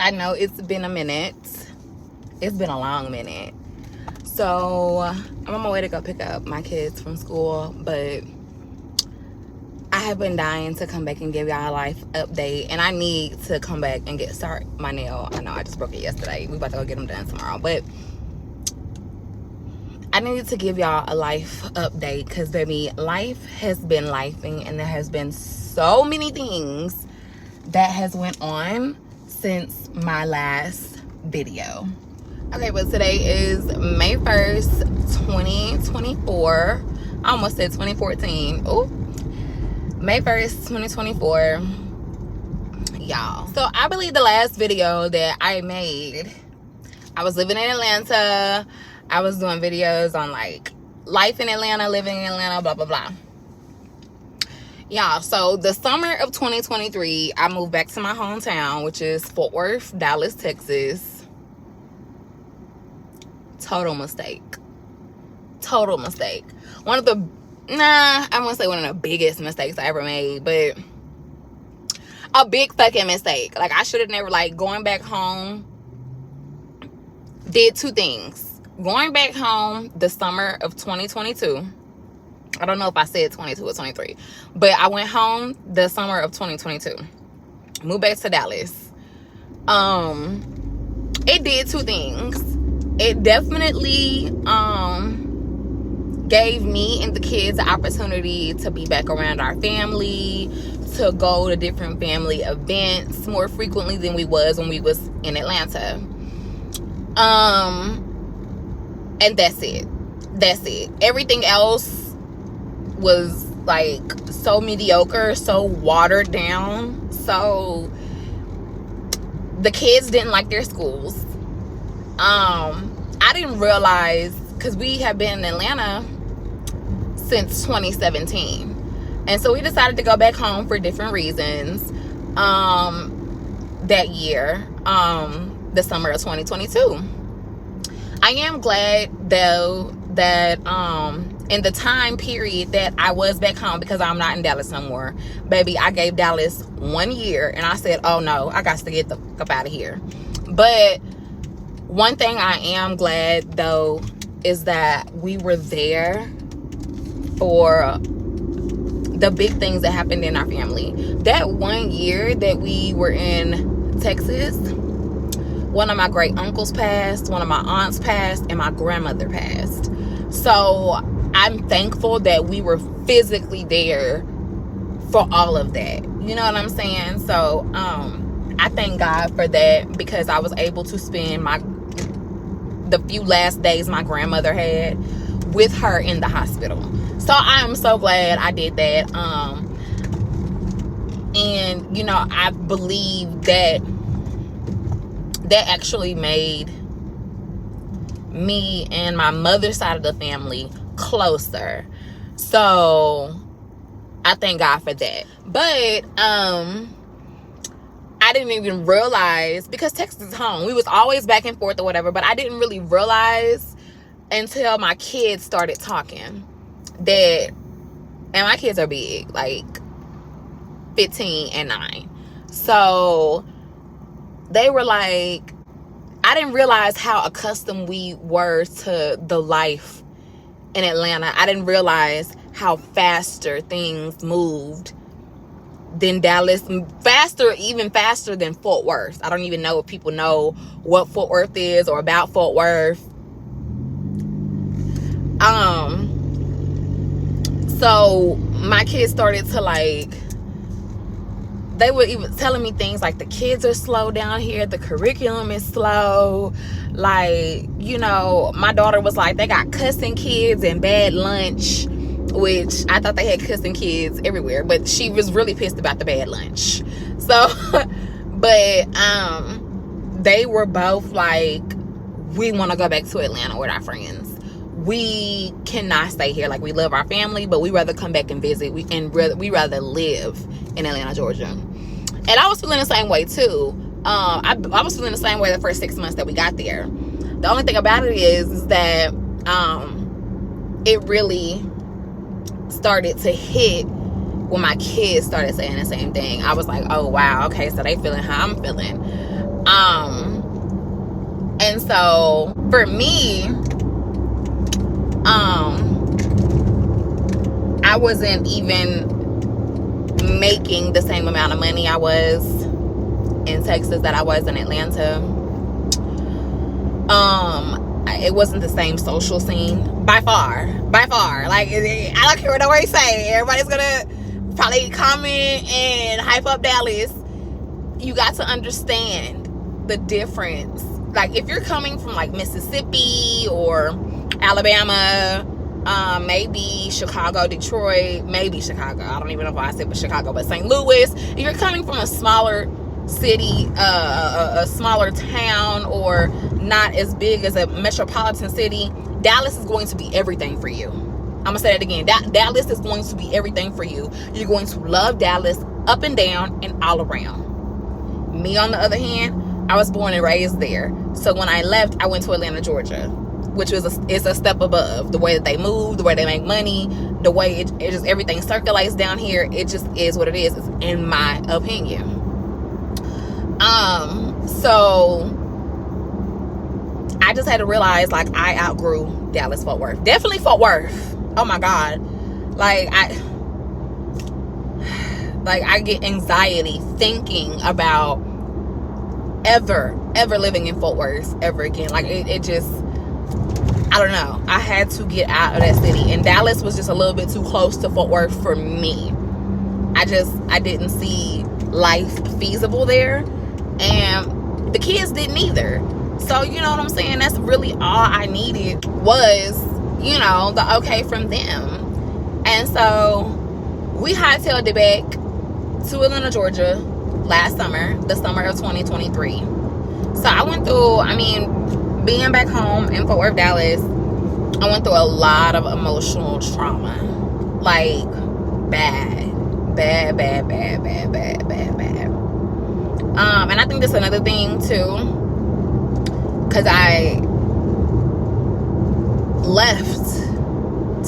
I know it's been a minute. It's been a long minute. So I'm on my way to go pick up my kids from school, but I have been dying to come back and give y'all a life update, and I need to come back and start my nail. I know I just broke it yesterday. We about to go get them done tomorrow, but I needed to give y'all a life update because, baby, life has been lifing, and there has been so many things that has went on since my last video. Okay, but today is May 1st, 2024. I almost said 2014. Ooh. May 1st, 2024. Y'all. So I believe the last video that I made, I was living in Atlanta. I was doing videos on like life in Atlanta, living in Atlanta, blah, blah, blah. Y'all, so the summer of 2023, I moved back to my hometown, which is Fort Worth, Dallas, Texas. Total mistake. Total mistake. I wouldn't say one of the biggest mistakes I ever made, but a big fucking mistake. Like, I should have never, like, going back home, did two things. Going back home the summer of 2022. I don't know if I said 22 or 23, but I went home the summer of 2022. Moved back to Dallas. It did two things. It definitely gave me and the kids the opportunity to be back around our family, to go to different family events more frequently than we was when we was in Atlanta. And that's it. Everything else was like so mediocre, so watered down. So the kids didn't like their schools. I didn't realize, because we have been in Atlanta since 2017, and so we decided to go back home for different reasons that year, the summer of 2022. I am glad though that in the time period that I was back home, because I'm not in Dallas no more, baby, I gave Dallas 1 year and I said, oh no, I got to get the fuck up out of here. But one thing I am glad though is that we were there for the big things that happened in our family. That 1 year that we were in Texas, one of my great uncles passed, one of my aunts passed, and my grandmother passed. So I'm thankful that we were physically there for all of that. You know what I'm saying? So I thank God for that, because I was able to spend the few last days my grandmother had with her in the hospital. So I'm so glad I did that. And you know, I believe that actually made me and my mother's side of the family closer. So I thank God for that. But I didn't even realize, because Texas is home, we was always back and forth or whatever, but I didn't really realize until my kids started talking that, and my kids are big, like 15 and 9. So they were like, I didn't realize how accustomed we were to the life in Atlanta. I didn't realize how faster things moved than Dallas, even faster than Fort Worth. I don't even know if people know what Fort Worth is or about Fort Worth. So my kids started to, like, they were even telling me things like, the kids are slow down here, the curriculum is slow. Like, you know, my daughter was like, they got cussing kids and bad lunch, which I thought they had cussing kids everywhere, but she was really pissed about the bad lunch. So but they were both like, we want to go back to Atlanta with our friends. We cannot stay here. Like, we love our family, but we rather come back and visit. We rather live in Atlanta, Georgia. And I was feeling the same way too. I was feeling the same way the first 6 months that we got there. The only thing about it is that it really started to hit when my kids started saying the same thing. I was like, oh wow, okay, so they feeling how I'm feeling. And so for me, I wasn't even making the same amount of money I was in Texas that I was in Atlanta. It wasn't the same social scene by far. Like, I don't care what nobody say. Everybody's gonna probably comment and hype up Dallas. You got to understand the difference. Like, if you're coming from like Mississippi or Alabama, maybe Chicago, Detroit, maybe Chicago, I don't even know why I said Chicago, but St. Louis, if you're coming from a smaller city, a smaller town, or not as big as a metropolitan city, Dallas is going to be everything for you. I'm gonna say that again. Dallas is going to be everything for you. You're going to love Dallas up and down and all around. Me, on the other hand, I was born and raised there. So when I left, I went to Atlanta, Georgia, which is a step above. The way that they move, the way they make money, the way it just, everything circulates down here, it just is what it is, in my opinion. So I just had to realize, like, I outgrew Dallas Fort Worth. Definitely Fort Worth. Oh my God. Like I get anxiety thinking about ever living in Fort Worth ever again. Like, it just, I don't know. I had to get out of that city, and Dallas was just a little bit too close to Fort Worth for me. I didn't see life feasible there, and the kids didn't either. So, you know what I'm saying? That's really all I needed was, you know, the okay from them. And so we hightailed it back to Atlanta, Georgia last summer, the summer of 2023. So I went through, being back home in Fort Worth, Dallas, I went through a lot of emotional trauma. Like, bad. And I think that's another thing too, because I left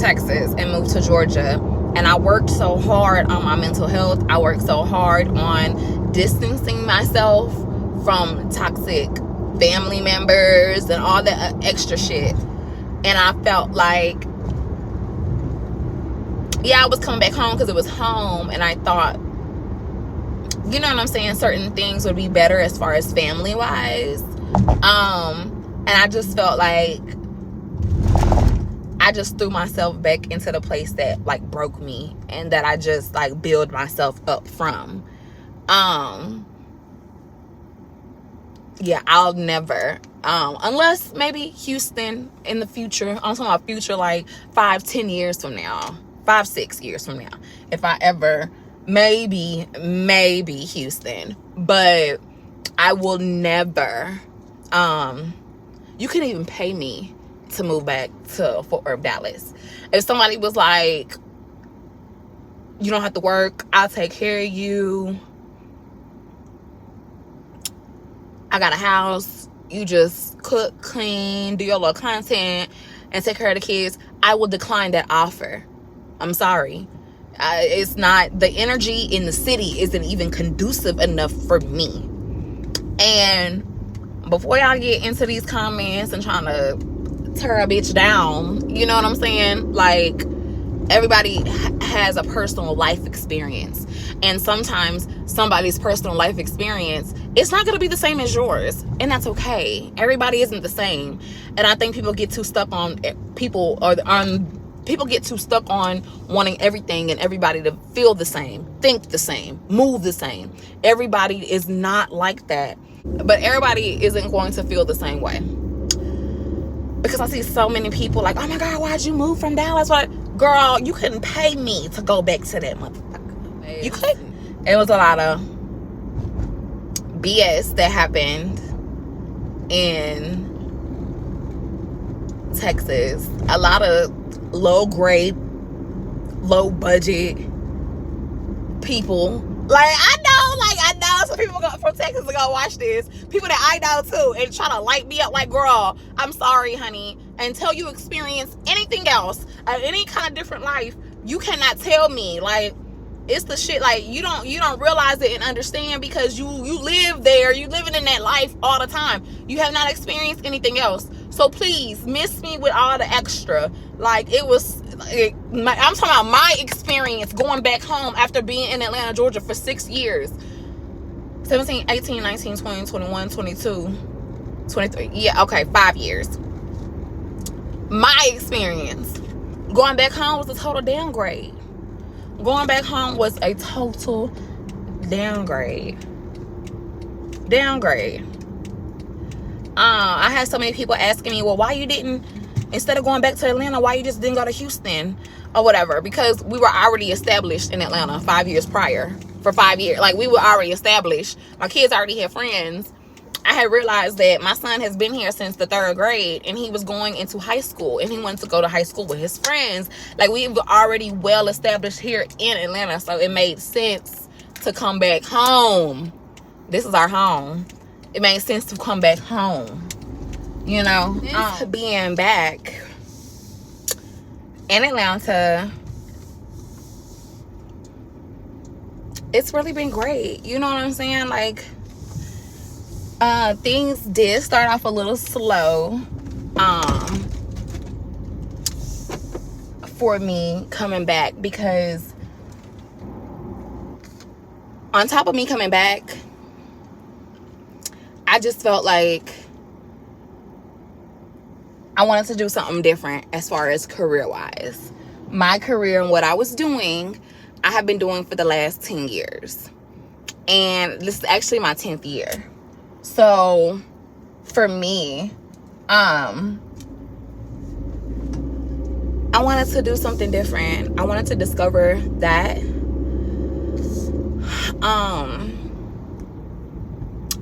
Texas and moved to Georgia, and I worked so hard on my mental health. I worked so hard on distancing myself from toxic family members and all that extra shit. And I felt like, yeah, I was coming back home because it was home, and I thought, you know what I'm saying, certain things would be better as far as family wise. And I just felt like I just threw myself back into the place that like broke me, and that I just like build myself up from. Yeah, I'll never, unless maybe Houston in the future, I'm talking about future like 5-10 years from now, 5-6 years from now, if I ever, maybe Houston, but I will never, you couldn't even pay me to move back to Fort Worth, Dallas. If somebody was like, you don't have to work, I'll take care of you, I got a house, you just cook, clean, do your little content, and take care of the kids, I will decline that offer. I'm sorry. It's not, the energy in the city isn't even conducive enough for me. And before y'all get into these comments and trying to tear a bitch down, you know what I'm saying? Like, everybody has a personal life experience, and sometimes somebody's personal life experience, it's not going to be the same as yours, and that's okay. Everybody isn't the same. And I think people get too stuck on people get too stuck on wanting everything and everybody to feel the same, think the same, move the same. Everybody is not like that, but everybody isn't going to feel the same way. Because I see so many people like, oh my God, why'd you move from Dallas? What? Girl, you couldn't pay me to go back to that motherfucker. You couldn't. It was a lot of BS that happened in Texas. A lot of low grade, low budget people. I know some people from Texas are gonna watch this. People that I know too, and try to light me up like, girl, I'm sorry, honey. Until you experience anything else, any kind of different life, you cannot tell me like It's the shit like you don't realize it and understand because you live there, you living in that life all the time. You have not experienced anything else. So please miss me with all the extra. Like I'm talking about my experience going back home after being in Atlanta, Georgia for 6 years. 17, 18, 19, 20, 21, 22, 23. Yeah, okay, 5 years. My experience going back home was a total downgrade. Going back home was a total downgrade. I had so many people asking me, well, why you didn't, instead of going back to Atlanta, why you just didn't go to Houston or whatever? Because we were already established in Atlanta 5 years prior. For 5 years. Like, we were already established. My kids already had friends. I had realized that my son has been here since the 3rd grade, and he was going into high school, and he wanted to go to high school with his friends. Like, we were already well established here in Atlanta, so it made sense to come back home. This is our home. It made sense to come back home. You know, being back in Atlanta, it's really been great. You know what I'm saying? Like, things did start off a little slow for me coming back, because on top of me coming back, I just felt like I wanted to do something different as far as career-wise. My career and what I was doing, I have been doing for the last 10 years. And this is actually my 10th year. So, for me, I wanted to do something different. I wanted to discover that.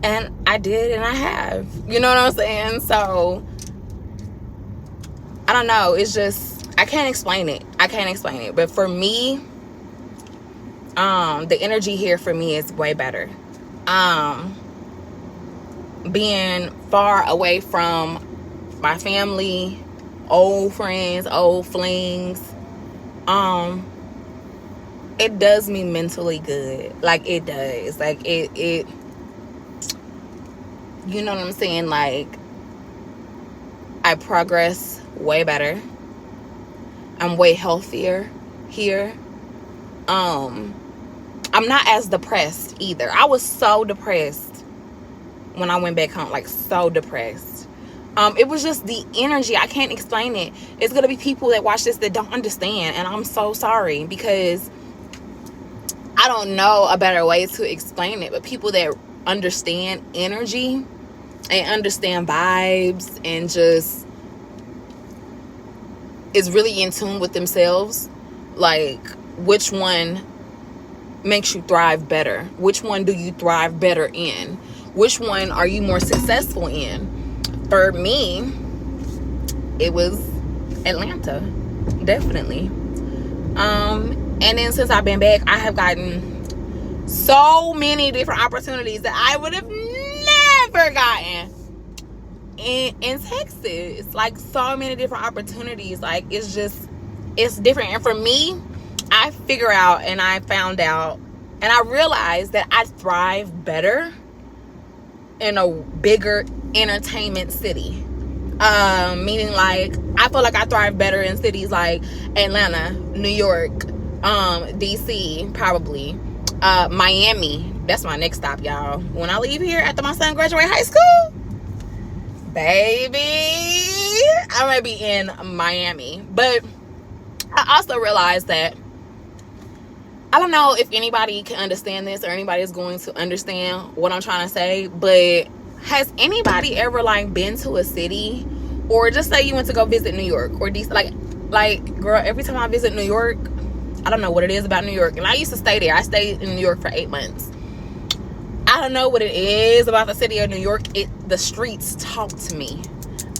And I did, and I have. You know what I'm saying? So, I don't know. It's just, I can't explain it. But for me, the energy here for me is way better. Being far away from my family, old friends, old flings, it does me mentally good. Like, it does. Like, it you know what I'm saying? Like, I progress way better. I'm way healthier here. I'm not as depressed either. I was so depressed when I went back home, like, so depressed. It was just the energy. I can't explain it. It's gonna be people that watch this that don't understand, and I'm so sorry, because I don't know a better way to explain it. But people that understand energy and understand vibes and just is really in tune with themselves, like, which one makes you thrive better? Which one do you thrive better in? Which one are you more successful in? For me, it was Atlanta, definitely. And then since I've been back, I have gotten so many different opportunities that I would have never gotten in Texas. Like, so many different opportunities. Like, it's different. And for me, I figure out, and I found out, and I realized that I thrive better in a bigger entertainment city. Meaning, like, I feel like I thrive better in cities like Atlanta, New York, DC, probably, Miami. That's my next stop, y'all. When I leave here after my son graduates high school, baby, I might be in Miami. But I also realized that, I don't know if anybody can understand this or anybody is going to understand what I'm trying to say, but has anybody ever, like, been to a city, or just say you went to go visit New York or DC? Like, girl, every time I visit New York, I don't know what it is about New York. And I used to stay there. I stayed in New York for 8 months. I don't know what it is about the city of New York. The streets talk to me.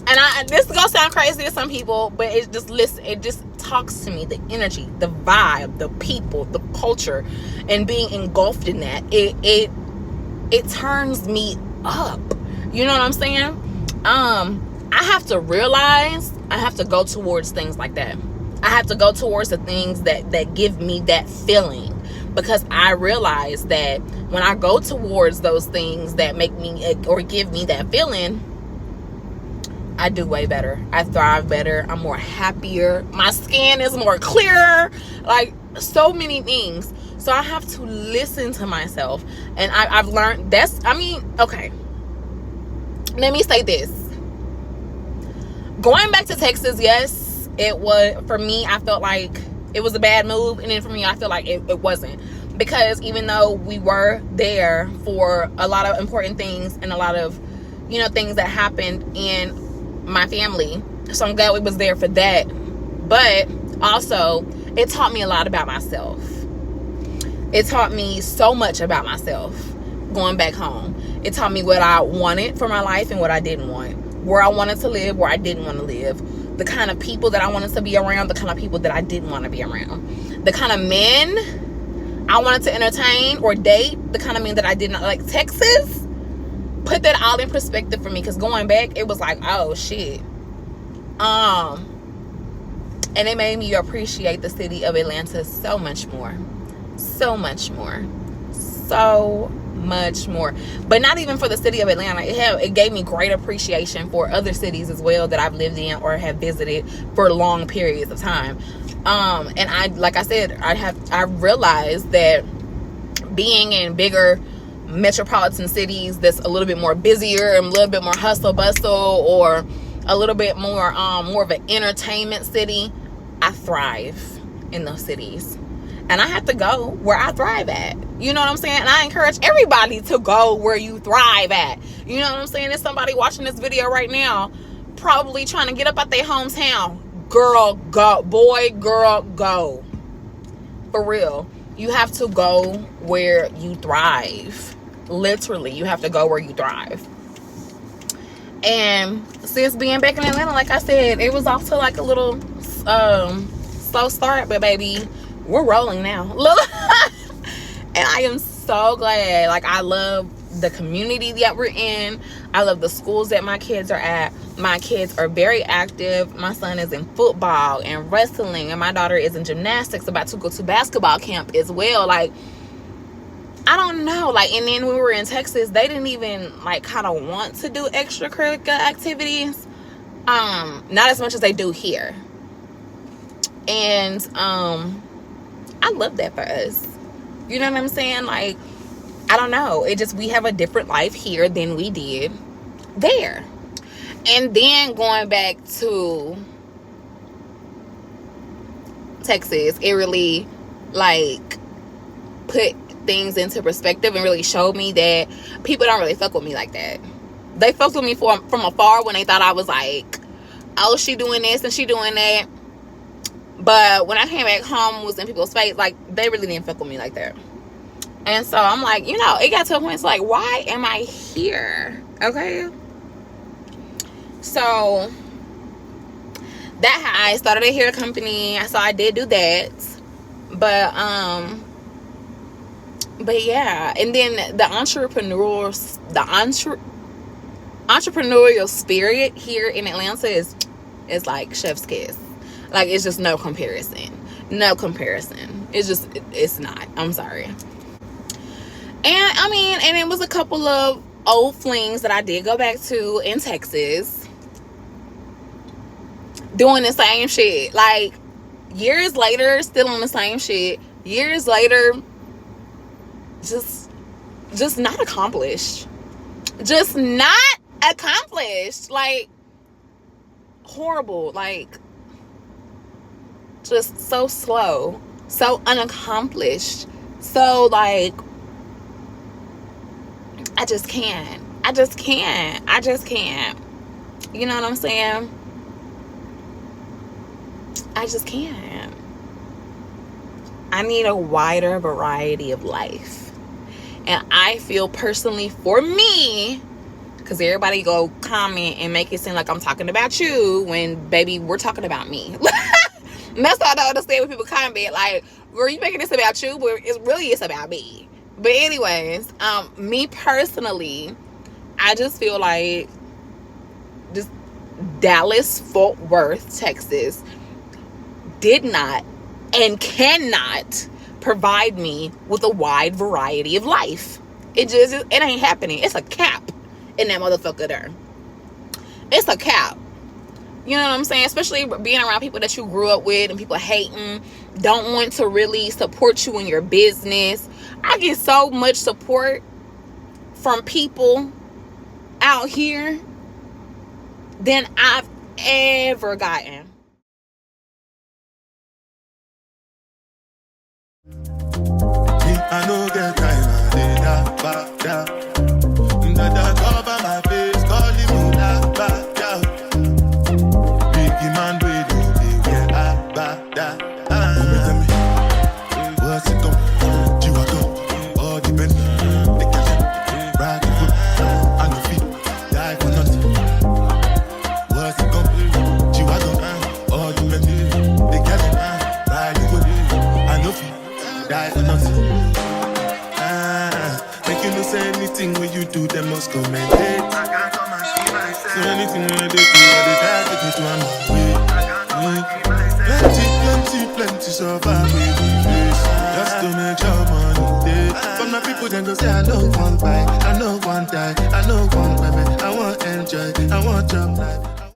And this is gonna sound crazy to some people, but it just talks to me. The energy, the vibe, the people, the culture, and being engulfed in that, it turns me up. You know what I'm saying? I have to realize I have to go towards things like that. I have to go towards the things that give me that feeling. because I realize that when I go towards those things that make me or give me that feeling, I do way better. I thrive better. I'm more happier. My skin is more clearer. Like, so many things. So I have to listen to myself. And I've learned okay. Let me say this. Going back to Texas, yes, it was, for me, I felt like it was a bad move. And then for me, I feel like it wasn't. Because even though we were there for a lot of important things and a lot of, things that happened in my family. So I'm glad we was there for that. But also, it taught me a lot about myself. It taught me so much about myself going back home. It taught me what I wanted for my life and what I didn't want. Where I wanted to live, where I didn't want to live. The kind of people that I wanted to be around, the kind of people that I didn't want to be around. The kind of men I wanted to entertain or date, the kind of men that I did not like. Texas put that all in perspective for me, because going back, it was like, oh shit. And it made me appreciate the city of Atlanta so much more. So much more. So much more. But not even for the city of Atlanta. It gave me great appreciation for other cities as well that I've lived in or have visited for long periods of time. And I realized that being in bigger metropolitan cities that's a little bit more busier and a little bit more hustle bustle, or a little bit more of an entertainment city, I thrive in those cities. And I have to go where I thrive at. You know what I'm saying? And I encourage everybody to go where you thrive at. You know what I'm saying? There's somebody watching this video right now probably trying to get up out their hometown. Girl, go. Boy, girl, go. For real. You have to go where you thrive. Literally, you have to go where you thrive. And since being back in Atlanta, like I said, it was off to like a little slow start, but baby, we're rolling now. And I am so glad. Like, I love the community that we're in. I love the schools that my kids are at. My kids are very active. My son is in football and wrestling, and my daughter is in gymnastics, about to go to basketball camp as well. Like, I don't know. Like, and then when we were in Texas, they didn't even like kind of want to do extracurricular activities. Not as much as they do here. And I love that for us. You know what I'm saying? Like, I don't know. We have a different life here than we did there. And then going back to Texas, it really like put things into perspective and really showed me that people don't really fuck with me like that. They fucked with me from afar when they thought I was like, oh, she doing this and she doing that. But when I came back home, was in people's face, like, they really didn't fuck with me like that. And so I'm like, it got to a point, it's like, why am I here? Okay. So that I started a hair company. So I did do that. But yeah. And then the entrepreneurial spirit here in Atlanta is like chef's kiss. Like, it's just no comparison. It's not. I'm sorry. And and it was a couple of old flings that I did go back to in Texas, doing the same shit. Like, years later, still on the same shit. Years later, just not accomplished. Just not accomplished. Like, horrible. Like, just so slow, so unaccomplished, so like, I just can't. You know what I'm saying? I just can't. I need a wider variety of life. And I feel personally, for me, because everybody go comment and make it seem like I'm talking about you when, baby, we're talking about me. And that's why I don't understand when people comment, like, were you making this about you? But it's about me. But anyways, me personally, I just feel like just Dallas, Fort Worth, Texas did not and cannot provide me with a wide variety of life. It ain't happening. It's a cap in that motherfucker there. It's a cap. You know what I'm saying? Especially being around people that you grew up with and people hating, don't want to really support you in your business. I get so much support from people out here than I've ever gotten. I know get time, I did that back down. That cover my face, calling me that back down. Biggie man, we don't be where I back down. Tell me, what's it come? You are come, all the men, they catch it, ride the whip, I no feet, die for nothing. What's it come? You are come, all the men, they catch it, ride the whip, I no feet, die for nothing. Make you no say anything when you do, they must commend it. I can't come and see myself. So anything when they do, they try to take me to another way. Plenty survive with the face. Just to make your money day. But my people then go say, I know one buy, I know one die, I know one women, I want enjoy, I want job life.